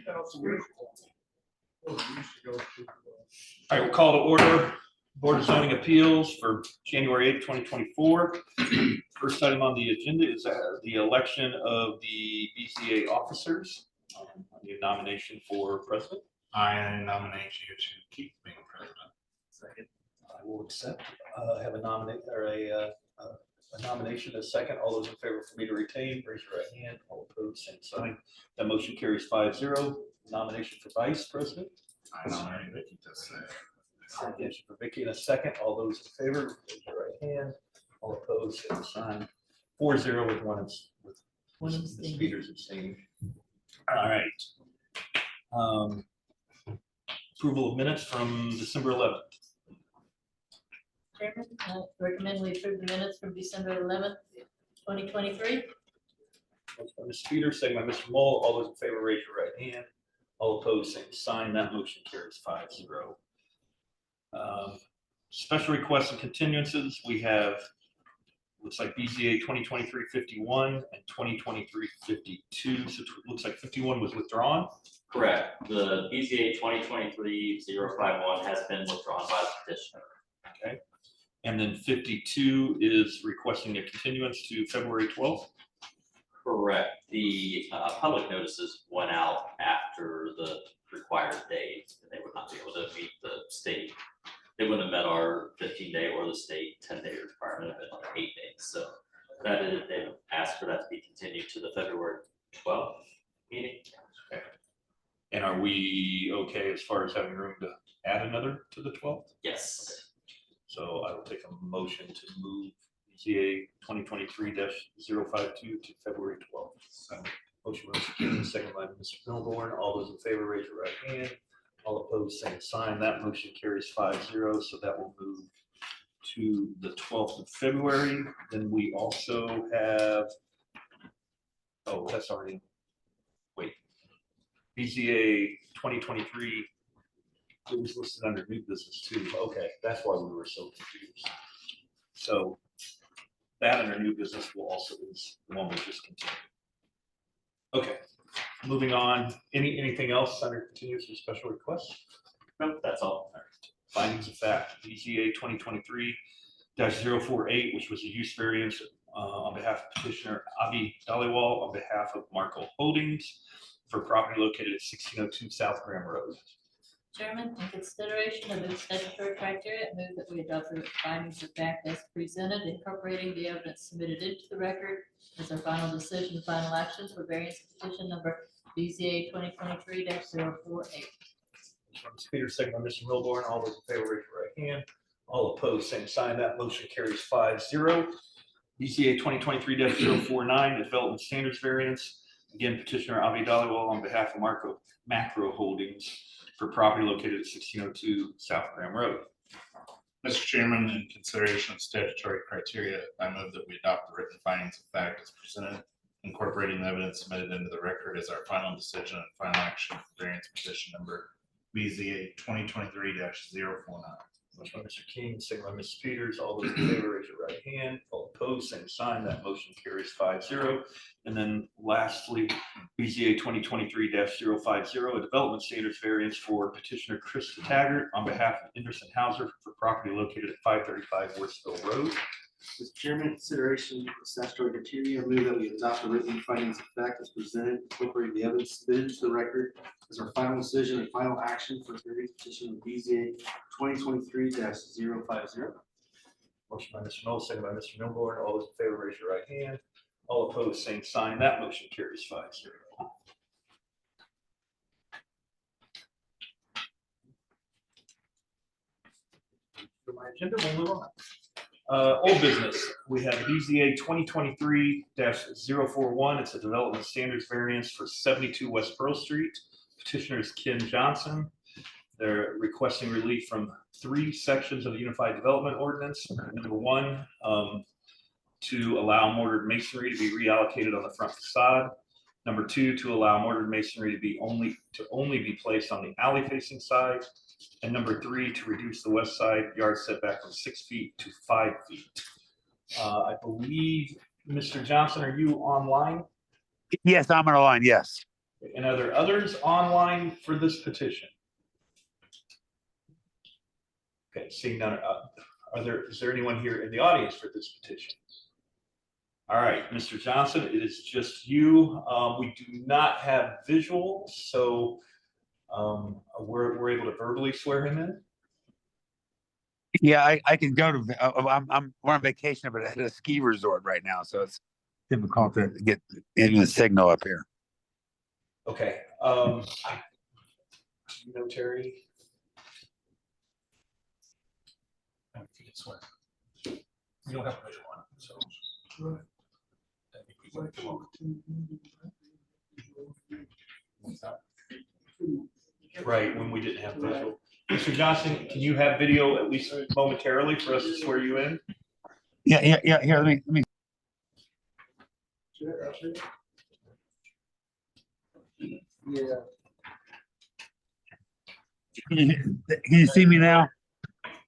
All right, we'll call to order Board of Zoning Appeals for January 8th, 2024. First item on the agenda is the election of the BZA officers. Your nomination for president. I nominate you to keep being president. Second. I will accept. Have a nomination, a second. All those in favor for me to retain, raise your right hand. All opposed, same sign. That motion carries 5-0. Nomination for vice president. I nominate Vicky to say. Nomination for Vicky in a second. All those in favor, raise your right hand. All opposed, same sign. 4-0 with one Ms. Peters abstaining. All right. Approval of minutes from December 11th. Chairman, I recommend we approve the minutes from December 11th, 2023. Motion by Ms. Peters, second by Mr. Moll. All those in favor, raise your right hand. All opposed, same sign. That motion carries 5-0. Special requests and continuances. We have, looks like BZA 2023-51 and 2023-52. So it looks like 51 was withdrawn. Correct. The BZA 2023-051 has been withdrawn by the petitioner. Okay. And then 52 is requesting a continuance to February 12th. Correct. The public notices went out after the required date, and they would not be able to meet the state. They wouldn't have met our 15-day or the state 10-day requirement of it on 8 days. So that is, they've asked for that to be continued to the February 12th meeting. Okay. And are we okay as far as having room to add another to the 12th? Yes. So I will take a motion to move BZA 2023-052 to February 12th. So motion by Mr. King, second by Mr. Milborn. All those in favor, raise your right hand. All opposed, same sign. That motion carries 5-0. So that will move to the 12th of February. Then we also have, oh, that's already, wait, BZA 2023. It was listed under new business too. Okay, that's why we were so confused. So that under new business will also is the one we just continued. Okay, moving on. Anything else under continuous or special requests? Nope, that's all. Findings of fact, BZA 2023-048, which was a use variance on behalf of petitioner Avi Dhaliwal on behalf of Marco Holdings for property located at 1602 South Graham Road. Chairman, in consideration of the statutory criteria, I move that we adopt the findings of fact as presented, incorporating the evidence submitted into the record as our final decision and final action for variance petition number BZA 2023-048. Mr. Peters, second by Mr. Milborn. All those in favor, raise your right hand. All opposed, same sign. That motion carries 5-0. BZA 2023-049, development standards variance. Again, petitioner Avi Dhaliwal on behalf of Macro Holdings for property located at 1602 South Graham Road. Mr. Chairman, in consideration of statutory criteria, I move that we adopt the written findings of fact as presented, incorporating the evidence submitted into the record as our final decision and final action for variance petition number BZA 2023-049. Motion by Mr. King, second by Ms. Peters. All those in favor, raise your right hand. All opposed, same sign. That motion carries 5-0. And then lastly, BZA 2023-050, a development standards variance for petitioner Chris Taggart on behalf of Anderson Hauser for property located at 535 Worsville Road. Mr. Chairman, in consideration of statutory criteria, I move that we adopt the written findings of fact as presented, incorporating the evidence submitted to the record as our final decision and final action for variance petition of BZA 2023-050. Motion by Mr. Knoll, second by Mr. Milborn. All those in favor, raise your right hand. All opposed, same sign. That motion carries 5-0. For my agenda, we'll move on. Old business, we have BZA 2023-041. It's a development standards variance for 72 West Pearl Street. Petitioner is Ken Johnson. They're requesting relief from 3 sections of the Unified Development Ordinance. Number 1, to allow mortared masonry to be reallocated on the front facade. Number 2, to allow mortared masonry to be only be placed on the alley facing side. And number 3, to reduce the west side yard setback from 6 feet to 5 feet. I believe, Mr. Johnson, are you online? Yes, I'm on the line. Yes. And are there others online for this petition? Okay, seeing none, is there anyone here in the audience for this petition? All right, Mr. Johnson, it is just you. We do not have visual, so we're able to verbally swear him in. Yeah, I can go to. We're on vacation, but at a ski resort right now, so it's difficult to get in the signal up here. Okay. You know, Terry. If you can swear. You don't have to measure one, so. I think we went through all. Right, when we didn't have visual. Mr. Johnson, can you have video at least momentarily for us to swear you in? Yeah. Here, let me. Yeah. Can you see me now?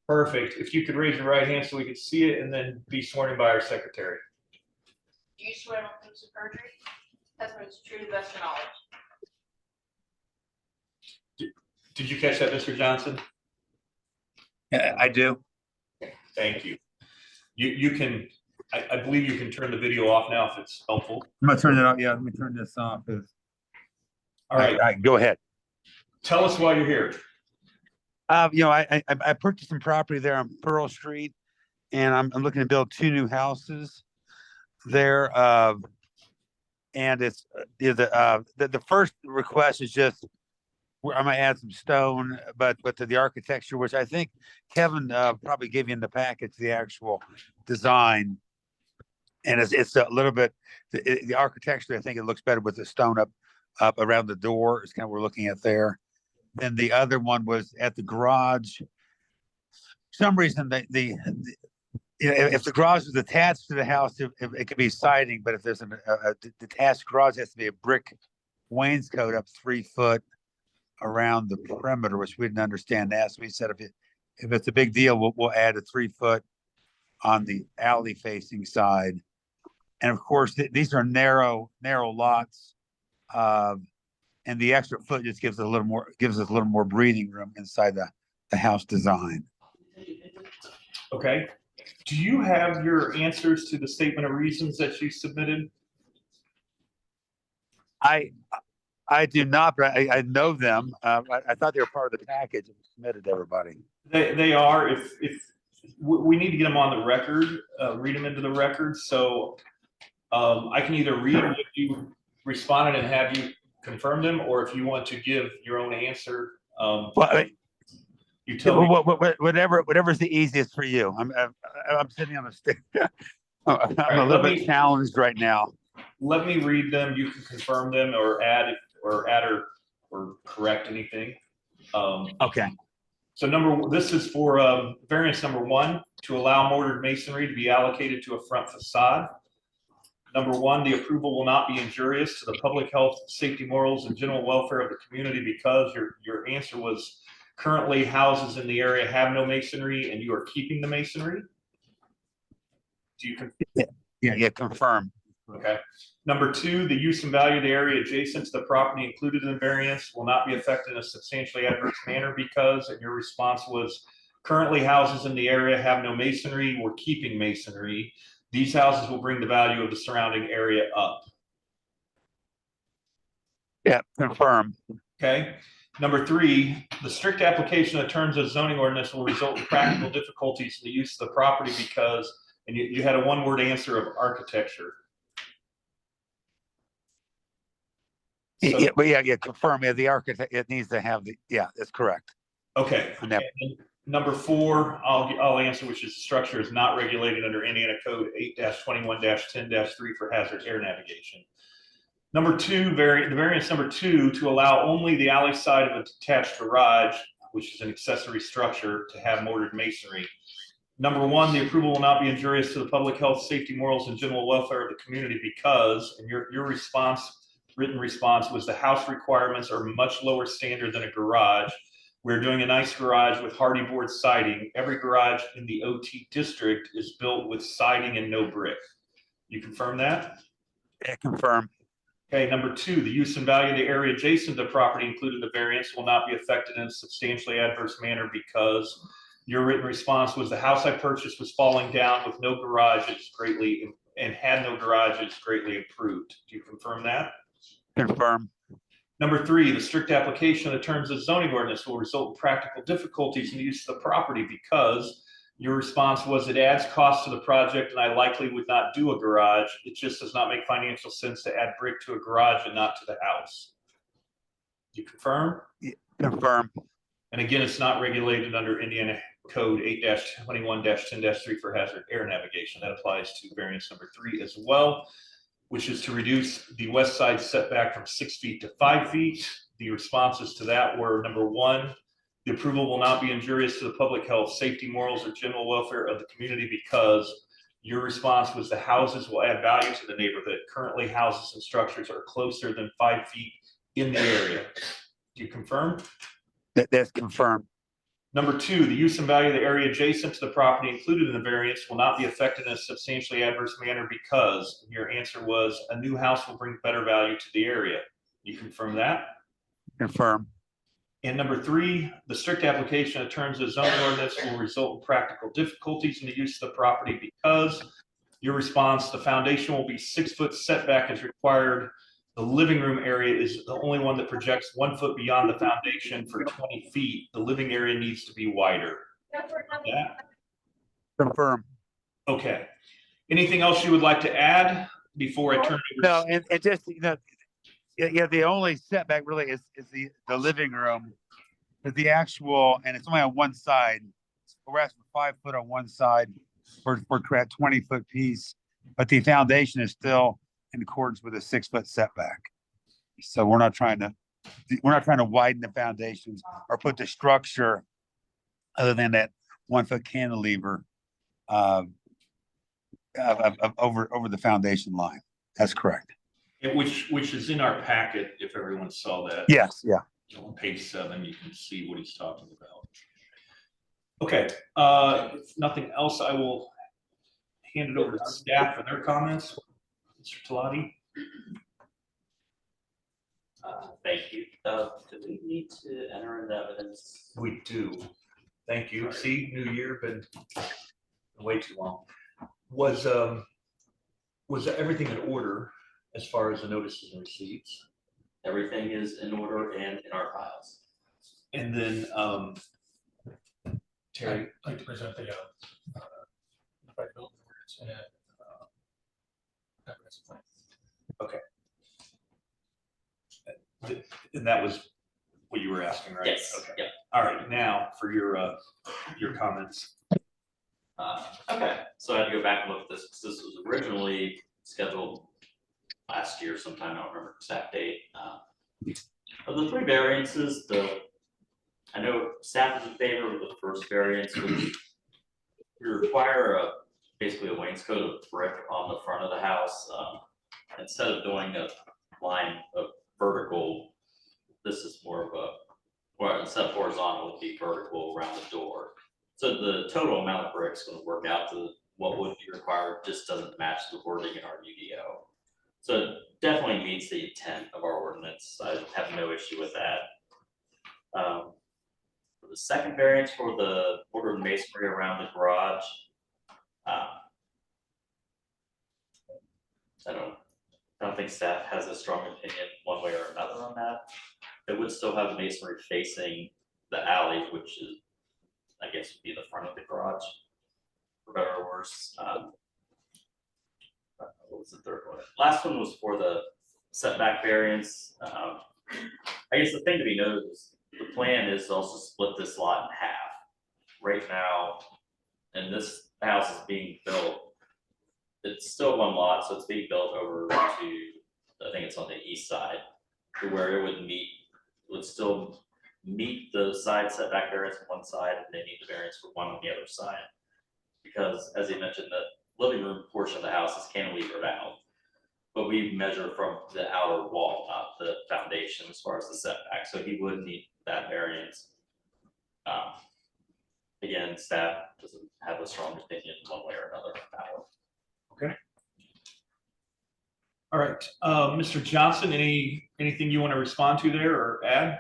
Perfect. If you could raise your right hand so we could see it and then be sworn in by our secretary. Do you swear on proofs of perjury? Testimony is true to the best of your knowledge. Did you catch that, Mr. Johnson? Yeah, I do. Thank you. You can, I believe you can turn the video off now if it's helpful. I'm gonna turn it off. Yeah, let me turn this off. All right, Go ahead. tell us why you're here. I purchased some property there on Pearl Street, and I'm looking to build 2 new houses there. And it's the first request is just I'm gonna add some stone, but to the architecture, which I think Kevin probably gave you in the package the actual design, and it's a little bit the architecture. I think it looks better with the stone up around the door. Is kind of what we're looking at there. Then the other one was at the garage. For some reason, if the garage is attached to the house, it could be siding, but if there's a detached garage, it has to be a brick wainscot up 3 foot around the perimeter, which we didn't understand that. So we said if it's a big deal, we'll add a 3 foot on the alley facing side. And of course, these are narrow lots. And the extra foot just gives us a little more breathing room inside the house design. Okay. Do you have your answers to the statement of reasons that you submitted? I do not, but I know them. I thought they were part of the package and submitted to everybody. They are. If we need to get them on the record, read them into the record. So I can either read what you responded and have you confirm them, or if you want to give your own answer, you tell me. Whatever's the easiest for you. I'm sitting on a stick. I'm a little bit challenged right now. Let me read them. You can confirm them or add or correct anything. Okay. So this is for variance number 1, to allow mortared masonry to be allocated to a front facade. Number 1, the approval will not be injurious to the public health, safety, morals, and general welfare of the community because your answer was currently houses in the area have no masonry and you are keeping the masonry. Do you confirm? Yeah, confirm. Okay. Number 2, the use and value of the area adjacent to the property included in the variance will not be affected in a substantially adverse manner because, and your response was, currently houses in the area have no masonry, we're keeping masonry. These houses will bring the value of the surrounding area up. Yeah, confirm. Okay. Number 3, the strict application of the terms of zoning ordinance will result in practical difficulties in the use of the property because, and you had a 1-word answer of architecture. So, Yeah, confirm. Yeah, the architect, it needs to have that's correct. Okay. And that, Number 4, I'll answer, which is the structure is not regulated under Indiana Code 8-21-10-3 for hazard air navigation. Number 2, the variance number 2, to allow only the alley side of a detached garage, which is an accessory structure, to have mortared masonry. Number 1, the approval will not be injurious to the public health, safety, morals, and general welfare of the community because, and your written response was the house requirements are much lower standard than a garage. We're doing a nice garage with hardy board siding. Every garage in the OT district is built with siding and no brick. You confirm that? yeah, confirm. Okay, number 2, the use and value of the area adjacent to the property included in the variance will not be affected in a substantially adverse manner because your written response was the house I purchased was falling down with no garage, it's greatly, and had no garage, it's greatly improved. Do you confirm that? Confirm. Number 3, the strict application of the terms of zoning ordinance will result in practical difficulties in the use of the property because your response was it adds cost to the project and I likely would not do a garage. It just does not make financial sense to add brick to a garage and not to the house. Do you confirm? Confirm. And again, it's not regulated under Indiana Code 8-21-10-3 for hazard air navigation. That applies to variance number 3 as well, which is to reduce the west side setback from 6 feet to 5 feet. The responses to that were number 1, the approval will not be injurious to the public health, safety, morals, or general welfare of the community because your response was the houses will add value to the neighborhood. Currently, houses and structures are closer than 5 feet in the area. Do you confirm? That's confirmed. Number 2, the use and value of the area adjacent to the property included in the variance will not be affected in a substantially adverse manner because your answer was a new house will bring better value to the area. You confirm that? Confirm. And number 3, the strict application of terms of zoning ordinance will result in practical difficulties in the use of the property because your response, the foundation will be 6 foot setback as required. The living room area is the only one that projects 1 foot beyond the foundation for 20 feet. The living area needs to be wider. Yeah, Confirm. okay. Anything else you would like to add before I turn it over? No, and just, yeah, the only setback really is the living room. But the actual, and it's only on one side. We're asking for 5 foot on one side for a 20-foot piece, but the foundation is still in accordance with a 6 foot setback. So we're not trying to widen the foundations or put the structure other than that 1 foot cantilever over the foundation line. That's correct. Yeah, which is in our packet, if everyone saw that. Yes, yeah. On page 7, you can see what he's talking about. Okay, if nothing else, I will hand it over to staff for their comments. Mr. Talati? Thank you. Do we need to enter into evidence? We do. Thank you. See, new year, been way too long. Was everything in order as far as the notices and receipts? Everything is in order and in our files. And then, Terry, I'd like to present the development ordinance and comprehensive plan. and that was what you were asking, right? Yes, Okay. yep. All right, now for your comments. Okay, so I had to go back and look at this, because this was originally scheduled last year sometime, I don't remember the exact date. Of the 3 variances, I know staff is in favor of the first variance, which we require basically a wainscot of brick on the front of the house. Instead of doing a line of vertical, this is more of a, well, instead of horizontal, it would be vertical around the door. So the total amount of bricks going to work out to what would be required, just doesn't match the wording in our UDO. So it definitely meets the intent of our ordinance. I have no issue with that. For the second variance for the border masonry around the garage, I don't think staff has a strong opinion one way or another on that. It would still have masonry facing the alley, which is, I guess, would be the front of the garage, for better or worse. What was the third one? Last one was for the setback variance. I guess the thing to be noted is the plan is to also split this lot in half. Right now, and this house is being built, it's still one lot, so it's being built over to, I think it's on the east side, to where it would still meet the side setback variance on one side, and they need the variance for one on the other side. Because as he mentioned, the living room portion of the house is cantilevered out, but we measure from the outer wall, not the foundation, as far as the setback, so he would need that variance. Again, staff doesn't have a strong opinion one way or another on that one. All right, Mr. Johnson, anything you want to respond to there or add?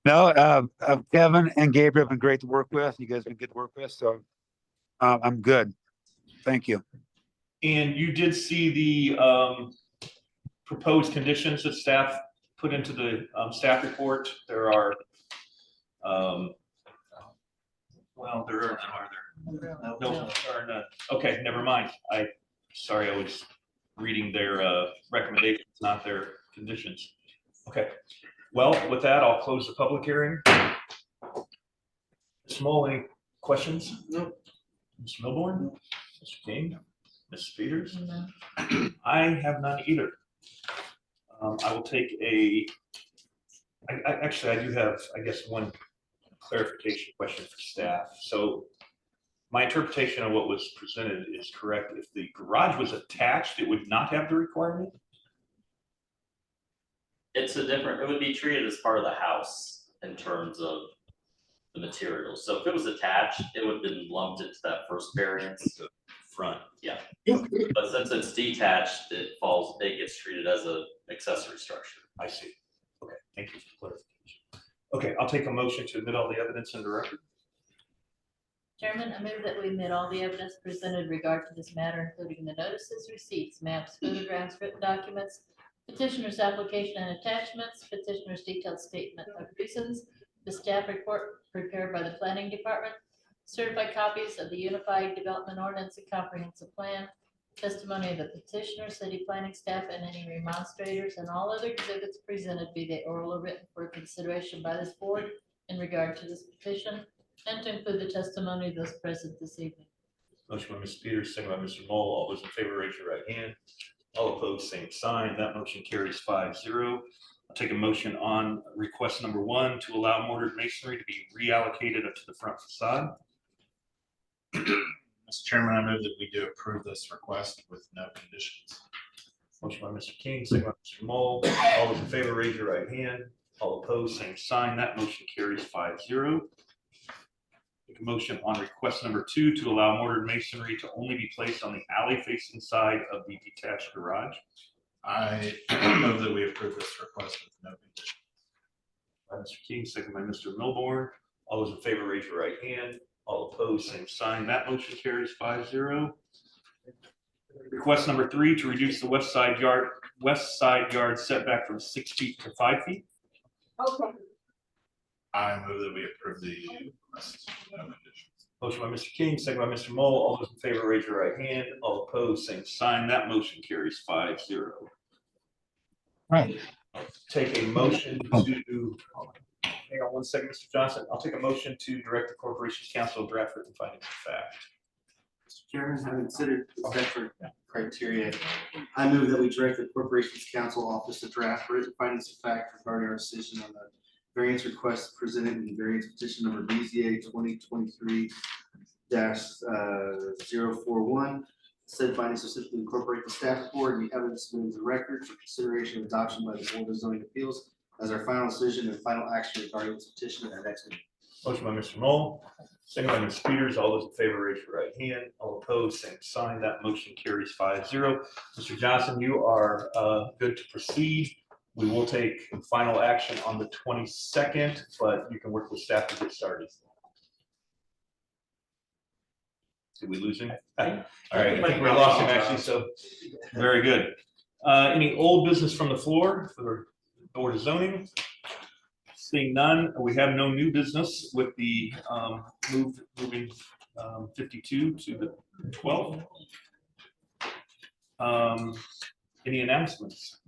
No, Kevin and Gabriel have been great to work with. You guys have been good to work with, so I'm good. Thank you. And you did see the proposed conditions that staff put into the staff report. There are, well, there are none, are there? No, there are none. Okay, never mind. Sorry, I was reading their recommendations, not their conditions. Okay, well, with that, I'll close the public hearing. Ms. Moll, any questions? No. Ms. Milborn? Mr. King? Ms. Peters? No. I have none either. I will take actually, I do have, I guess, one clarification question for staff. So my interpretation of what was presented is correct. If the garage was attached, it would not have the requirement? It's it would be treated as part of the house in terms of the materials. So if it was attached, it would have been lumped into that first variance. Front. But since it's detached, it gets treated as an accessory structure. I see. Okay, thank you for clarification. Okay, I'll take a motion to admit all the evidence in the record. Chairman, I move that we admit all the evidence presented in regard to this matter, including the notices, receipts, maps, photographs, written documents, petitioner's application and attachments, petitioner's detailed statement of reasons, the staff report prepared by the planning department, certified copies of the Unified Development Ordinance and Comprehensive Plan, testimony of the petitioner, city planning staff, and any remonstrators, and all other exhibits presented, be they oral or written, for consideration by this board in regard to this petition, and to include the testimony of those present this evening. Motion by Ms. Peters, second by Mr. Moll. All those in favor, raise your right hand. All opposed, same sign. That motion carries 5-0. I'll take a motion on request number 1 to allow mortared masonry to be reallocated up to the front facade. Mr. Chairman, I move that we do approve this request with no conditions. Motion by Mr. King, second by Mr. Moll. All those in favor, raise your right hand. All opposed, same sign. That motion carries 5-0. Take a motion on request number 2 to allow mortared masonry to only be placed on the alley facing side of the detached garage. I move that we approve this request with no conditions. By Mr. King, second by Mr. Milborn. All those in favor, raise your right hand. All opposed, same sign. That motion carries 5-0. Request number 3 to reduce the west side yard setback from 6 feet to 5 feet. Okay. I move that we approve the request with no conditions. Motion by Mr. King, second by Mr. Moll. All those in favor, raise your right hand. All opposed, same sign. That motion carries 5-0. Right. Take a motion to, hang on one second, Mr. Johnson. I'll take a motion to direct the corporation's council to draft written findings of fact. Mr. Chairman, having considered the statutory criteria, I move that we direct the corporation's council office to draft written findings of fact regarding our decision on the variance request presented in variance petition number BZA 2023-041. Said findings specifically incorporate the staff report and the evidence submitted to the record for consideration and adoption by the Board of Zoning Appeals as our final decision and final action regarding this petition at our next meeting. Motion by Mr. Moll, second by Ms. Peters. All those in favor, raise your right hand. All opposed, same sign. That motion carries 5-0. Mr. Johnson, you are good to proceed. We will take final action on the 22nd, but you can work with staff to get started. Did we lose him? All right, I think we lost him actually, so very good. Any old business from the floor for the Board of Zoning? Seeing none, we have no new business with the moving 52 to the 12th. Any announcements?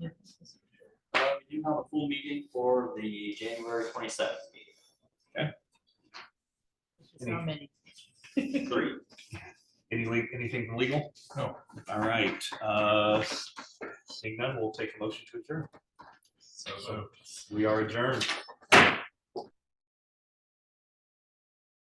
You have a full meeting for the January 27th meeting. How many? 3. Anything legal? No. All right. Seeing none, we'll take a motion to adjourn. So We are adjourned.